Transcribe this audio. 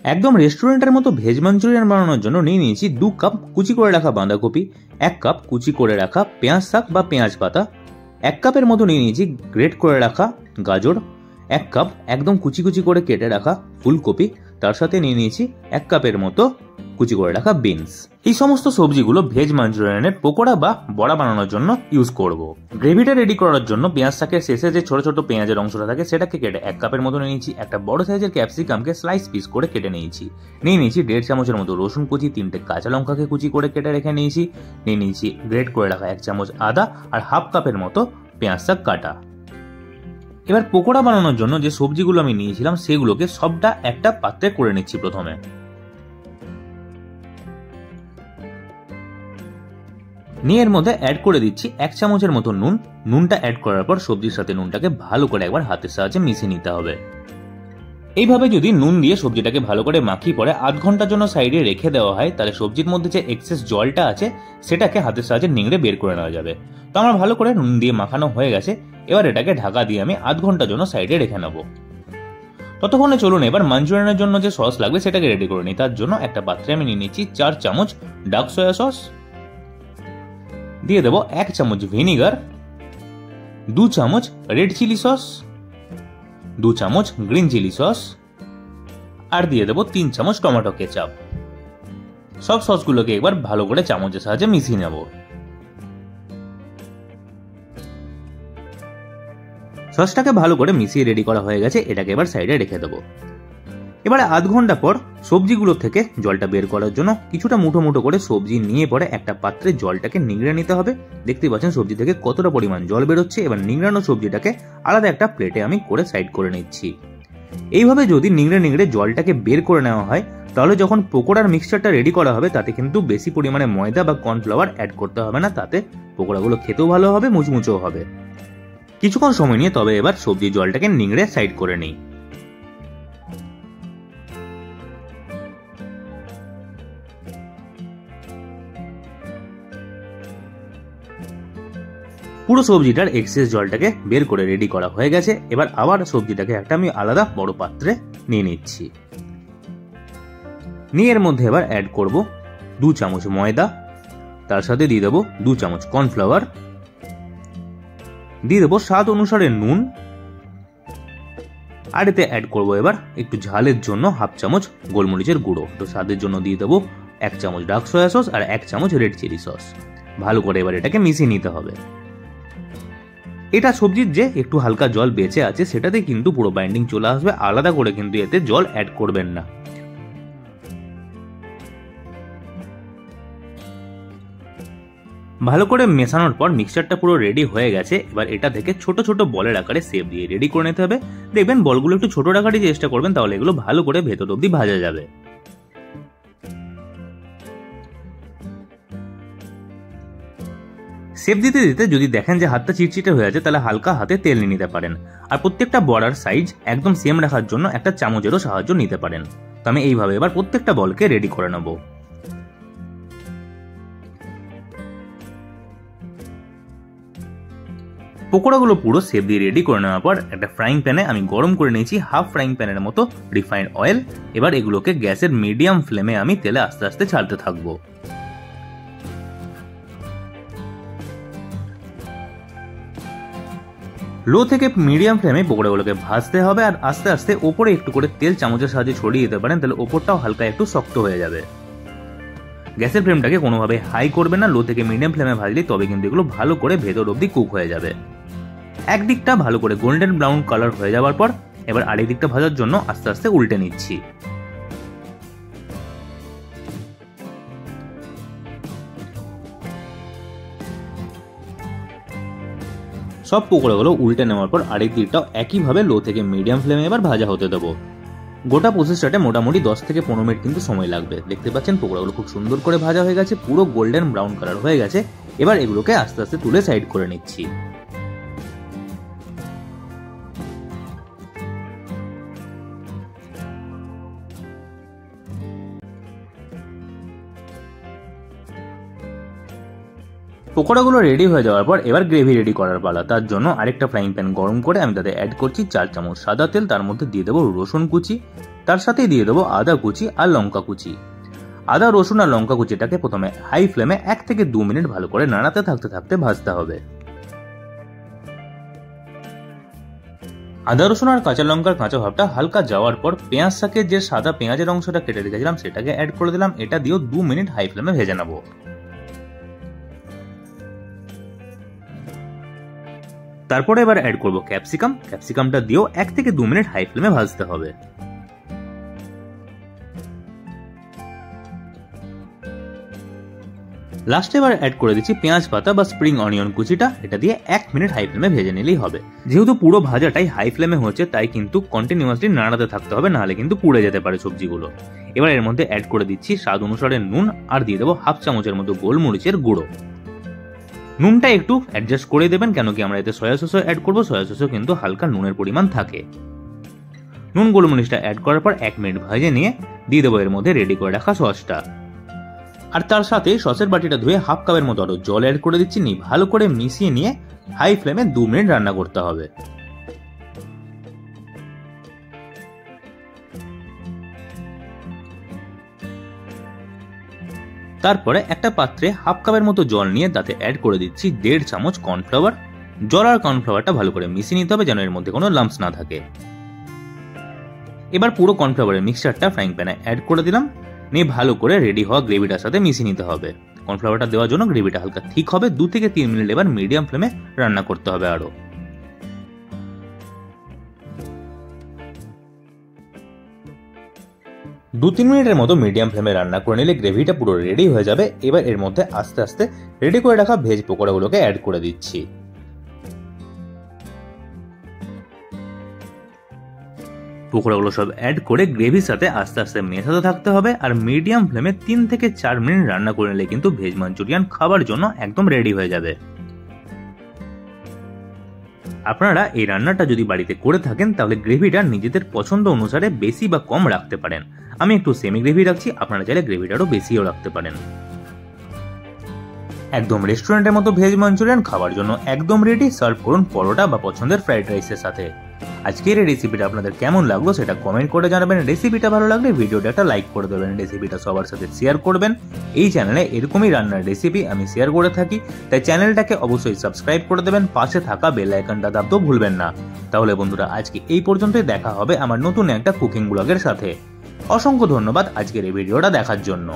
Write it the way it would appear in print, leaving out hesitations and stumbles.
একদম রেস্টুরেন্টের মতো ভেজ মাঞ্চুরিয়ান বানানোর জন্য নিয়ে নিয়েছি 2 কাপ কুচি করে রাখা বাঁধাকপি, 1 কাপ কুচি করে রাখা পেঁয়াজ শাক বা পেঁয়াজ পাতা, 1 কাপের মতো নিয়ে নিয়েছি গ্রেট করে রাখা গাজর, 1 কাপ একদম কুচি কুচি করে কেটে রাখা ফুলকপি, তার সাথে নিয়ে নিয়েছি 1 কাপের মতো কুচি করে রাখা বিনস। এই সমস্ত সবজিগুলো ভেজ মাঞ্চুরিয়ানের পকোড়া বা বড়া বানানোর জন্য ইউজ করব। গ্রেভিটা রেডি করার জন্য পেঁয়াজ শাকের শেষে যে ছোট ছোট পেঁয়াজের অংশটা থাকে সেটাকে কেটে 1 কাপের মতো নিয়েছি। একটা বড় সাইজের ক্যাপসিকামকে স্লাইস পিস করে কেটে নিয়েছি। নিয়ে নিয়েছি 1.5 চামচের মতো রসুন কুচি, 3টে কাঁচা লঙ্কাকে কুচি করে কেটে রেখে নিয়েছি। নিয়ে নিয়েছি গ্রেট করে রাখা 1 চামচ আদা আর হাফ কাপের মতো পেঁয়াজ শাক কাটা। এবার পকোড়া বানানোর জন্য যে সবজিগুলো আমি নিয়েছিলাম সেগুলোকে সবটা একটা পাত্রে করে নিচ্ছি। প্রথমে নিয়ে এর মধ্যে অ্যাড করে দিচ্ছি 1 চামচের মতো নুন। নুনটা অ্যাড করার পর সবজির সাথে নুনটাকে ভালো করে একবার হাতের সাহায্যে মিশিয়ে নিতে হবে। এইভাবে যদি নুন দিয়ে সবজিটাকে ভালো করে মাখিয়ে পরে আধ ঘন্টার জন্য সাইডে রেখে দেওয়া হয়, তাহলে সবজির মধ্যে যে এক্সেস জলটা আছে সেটাকে হাতের সাহায্যে নিংড়ে বের করে নেওয়া যাবে। তো আমার ভালো করে নুন দিয়ে মাখানো হয়ে গেছে। এবার এটাকে ঢাকা দিয়ে আমি আধ ঘন্টার জন্য সাইডে রেখে নেব। ততক্ষণে চলুন এবার মাঞ্চুরিয়ানের জন্য যে সস লাগবে সেটাকে রেডি করে নিই। তার জন্য একটা পাত্রে আমি নিয়ে নিচ্ছি 4 চামচ ডার্ক সয়া সস, দিয়ে দেবো 1 চামচ ভিনিগার, 2 চামচ রেড চিলি সস, 2 চামচ গ্রিন চিলি সস, আর দিয়ে দেবো 3 চামচ টমেটো কেচাপ। সব সসগুলোকে একবার ভালো করে চামচের সাহায্যে মিশিয়ে নেব। সসটাকে ভালো করে মিশিয়ে রেডি করা হয়ে গেছে। এটাকে এবার সাইডে রেখে দেবো। এবারে আধ ঘন্টা পর সবজিগুলো থেকে জলটা বের করার জন্য কিছুটা মুঠো মুঠো করে সবজি নিয়ে পরে একটা পাত্রে জলটাকে নিংড়ে নিতে হবে। দেখতে পাচ্ছেন সবজি থেকে কতটা পরিমাণ জল বেরোচ্ছে। এবার নিংড়ানো সবজিটাকে আলাদা একটা প্লেটে আমি করে সাইড করে নিচ্ছি। এইভাবে যদি নিংড়ে নিংড়ে জলটাকে বের করে নেওয়া হয়, তাহলে যখন পকোড়ার মিক্সচারটা রেডি করা হবে তাতে কিন্তু বেশি পরিমাণে ময়দা বা কর্নফ্লাওয়ার অ্যাড করতে হবে না। তাতে পকোড়াগুলো খেতেও ভালো হবে, মুচমুচেও হবে। কিছুক্ষণ সময় নিয়ে তবে এবার সবজির জলটাকে নিংড়ে সাইড করে নিই। পুরো সবজিটার এক্সেস জলটাকে বের করে রেডি করা হয়ে গেছে। এবার আবার সবজিটাকে একটা আমি আলাদা বড় পাত্রে নিয়ে নিচ্ছি। নিয়ে এর মধ্যে এবার অ্যাড করব 2 চামচ ময়দা, তার সাথে দিয়ে দেবো 2 চামচ কর্নফ্লাওয়ার, দিয়ে দেবো স্বাদ অনুসারে নুন, আর এতে অ্যাড করব এবার একটু ঝালের জন্য হাফ চামচ গোলমরিচের গুঁড়ো। তো স্বাদের জন্য দিয়ে দেবো 1 চামচ ডার্ক সয়া সস আর 1 চামচ রেড চিলি সস। ভালো করে এবার এটাকে মিশিয়ে নিতে হবে। এটা সবজির যে একটু হালকা জল বেঁচে আছে সেটাতে কিন্তু পুরো বাইন্ডিং চলে আসবে। আলাদা করে কিন্তু এতে জল অ্যাড করবেন না। ভালো করে মেশানোর পর মিক্সচারটা পুরো রেডি হয়ে গেছে। এবার এটা থেকে ছোট ছোট বলের আকারে শেপ দিয়ে রেডি করে নিতে হবে। দেখবেন বলগুলো একটু ছোট রাখারই চেষ্টা করবেন, তাহলে এগুলো ভালো করে ভেতর অবধি ভাজা যাবে। শেপ দিতে দিতে যদি দেখেন যে হাতটা চিটচিটে হয়ে আছে, তাহলে হালকা হাতে তেল নিয়ে নিতে পারেন। আর প্রত্যেকটা বড়ার সাইজ একদম সেম রাখার জন্য একটা চামচেরও সাহায্য নিতে পারেন। তো আমি এইভাবে এবার প্রত্যেকটা বলকে রেডি করে নেব। পকোড়াগুলো পুরো শেপ দিয়ে রেডি করে নেওয়ার পর একটা ফ্রাইং প্যানে আমি গরম করে নিয়েছি হাফ ফ্রাইং প্যানের মতো রিফাইন্ড অয়েল। এবার এগুলোকে গ্যাসের মিডিয়াম ফ্লেমে আমি তেলে আস্তে আস্তে ছাড়তে থাকবো। লো থেকে মিডিয়াম ফ্লেমে পকোড়াগুলোকে ভাজতে হবে। আর আস্তে আস্তে ওপরে একটু করে তেল চামচের সাহায্যে ছড়িয়ে দিতে পারেন, তাহলে ওপরটাও হালকা একটু শক্ত হয়ে যাবে। গ্যাসের ফ্লেমটাকে কোনোভাবে হাই করবে না, লো থেকে মিডিয়াম ফ্লেমে ভাজলে তবে কিন্তু এগুলো ভালো করে ভেতর অবধি কুক হয়ে যাবে। একদিকটা ভালো করে গোল্ডেন ব্রাউন কালার হয়ে যাওয়ার পর এবার আরেক দিকটা ভাজার জন্য আস্তে আস্তে উল্টে নিচ্ছি। সব পকোড়াগুলো উল্টে নেওয়ার পর আরেক দিকটাও একইভাবে লো থেকে মিডিয়াম ফ্লেমে এবার ভাজা হতে দেবো। গোটা প্রসেসটাতে মোটামুটি 10 থেকে 15 মিনিট কিন্তু সময় লাগবে। দেখতে পাচ্ছেন পকোড়াগুলো খুব সুন্দর করে ভাজা হয়ে গেছে, পুরো গোল্ডেন ব্রাউন কালার হয়ে গেছে। এবার এগুলোকে আস্তে আস্তে তুলে সাইড করে নিচ্ছি। পকোড়াগুলো রেডি হয়ে যাওয়ার পর এবার গ্রেভি রেডি করার পালা। তার জন্য আরেকটা ফ্রাইং প্যান গরম করে আমি তাতে অ্যাড করছি 4 চামচ সাদা তেল। তার মধ্যে দিয়ে দেবো রসুন কুচি, তার সাথেই দিয়ে দেবো আদা কুচি আর লঙ্কা কুচি। আদা, রসুন আর লঙ্কা কুচিটাকে প্রথমে হাই ফ্লেমে 1 থেকে 2 মিনিট ভালো করে নাড়াতে থাকতে থাকতে ভাজতে হবে। আদা, রসুন আর কাঁচা লঙ্কার কাঁচা ভাবটা হালকা যাওয়ার পর পেঁয়াজ শাকের যে সাদা পেঁয়াজের অংশটা কেটে রেখেছিলাম সেটাকে অ্যাড করে দিলাম। এটা দিয়েও 2 মিনিট হাই ফ্লেমে ভেজে নেব। তারপরে এবার অ্যাড করব ক্যাপসিকাম। ক্যাপসিকামটা দিয়েও 1 থেকে 2 মিনিট হাই ফ্লেমে ভাজতে হবে। লাস্টে এবার অ্যাড করে দিচ্ছি পেঁয়াজ পাতা বা স্প্রিং অনিয়ন কুচিটা। এটা দিয়ে 1 মিনিট হাই ফ্লেমে ভেজে নিলেই হবে। যেহেতু পুরো ভাজাটাই হাই ফ্লেমে হচ্ছে তাই কিন্তু কন্টিনিউয়াসলি নাড়াতে থাকতে হবে, নাহলে কিন্তু পুড়ে যেতে পারে সবজিগুলো। এবার এর মধ্যে অ্যাড করে দিচ্ছি স্বাদ অনুসারে নুন আর দিয়ে দেবো 1/2 চামচের মতো গোলমরিচের গুঁড়ো। নুনটা একটু অ্যাডজাস্ট করে দেবেন, কেন কি আমরা এতে সয়া সসও অ্যাড করবো। সয়া সসও কিন্তু হালকা নুনের পরিমাণ থাকে। নুন গোলমরিচটা অ্যাড করার পর 1 মিনিট ভেজে নিয়ে দিয়ে দেবো এর মধ্যে রেডি করে রাখা সসটা। আর তার সাথে সসের বাটিটা ধুয়ে 1/2 কাপের মতো আরো জল অ্যাড করে দিচ্ছি। ভালো করে মিশিয়ে নিয়ে হাই ফ্লেমে 2 মিনিট রান্না করতে হবে। তারপরে একটা পাত্রে 1/2 কাপের মতো জল নিয়ে তাতে অ্যাড করে দিচ্ছি 1.5 চামচ কর্নফ্লাওয়ার। জল আর কর্নফ্লাওয়ারটা ভালো করে মিশিয়ে নিতে হবে যেন এর মধ্যে কোনো লাম্পস না থাকে। এবার পুরো কর্নফ্লাওয়ারের মিক্সচারটা ফ্রাইং প্যানে অ্যাড করে দিলাম। নিয়ে ভালো করে রেডি হওয়া গ্রেভিটার সাথে মিশিয়ে নিতে হবে। কর্নফ্লাওয়ারটা দেওয়ার জন্য গ্রেভিটা হালকা ঠিক হবে। 2 থেকে 3 মিনিট এবার মিডিয়াম ফ্লেমে রান্না করতে হবে। আরো 2-3 মিনিটের মতো মিডিয়াম ফ্লেমে রান্না করে নিলে গ্রেভিটা পুরো রেডি হয়ে যাবে। এবার এর মধ্যে আস্তে আস্তে রেডি করে রাখা ভেজ পকোড়াগুলোকে অ্যাড করে দিচ্ছি। পকোড়াগুলো সব অ্যাড করে গ্রেভির সাথে আস্তে আস্তে মেশাতে থাকতে হবে। আর মিডিয়াম ফ্লেমে 3 থেকে 4 মিনিট রান্না করে নিলে কিন্তু ভেজ মাঞ্চুরিয়ান খাবার জন্য একদম রেডি হয়ে যাবে। আপনারা এই রান্নাটা যদি বাড়িতে করে থাকেন তাহলে গ্রেভিটা নিজেদের পছন্দ অনুসারে বেশি বা কম রাখতে পারেন। আমি একটু সেমি গ্রেভি রাখছি, আপনারা চাইলে গ্রেভিটারও বেশিও রাখতে পারেন। একদম রেস্টুরেন্টের মতো ভেজ মাঞ্চুরিয়ান খাওয়ার জন্য একদম রেডি। সার্ভ করুন পরোটা বা পছন্দের ফ্রাইড রাইসের সাথে। আজকের এই রেসিপিটা আপনাদের কেমন লাগলো সেটা কমেন্ট করে জানাবেন। রেসিপিটা ভালো লাগলে ভিডিওটা একটা লাইক করে দেবেন। রেসিপিটা সবার সাথে শেয়ার করবেন। এই চ্যানেলে এরকমই রান্নার রেসিপি আমি শেয়ার করে থাকি, তাই চ্যানেলটাকে অবশ্যই সাবস্ক্রাইব করে দেবেন। পাশে থাকা বেল আইকনটা দাবতেও ভুলবেন না। তাহলে বন্ধুরা আজকে এই পর্যন্তই। দেখা হবে আমার নতুন একটা কুকিং ব্লগের সাথে। অসংখ্য ধন্যবাদ আজকের এই ভিডিওটা দেখার জন্য।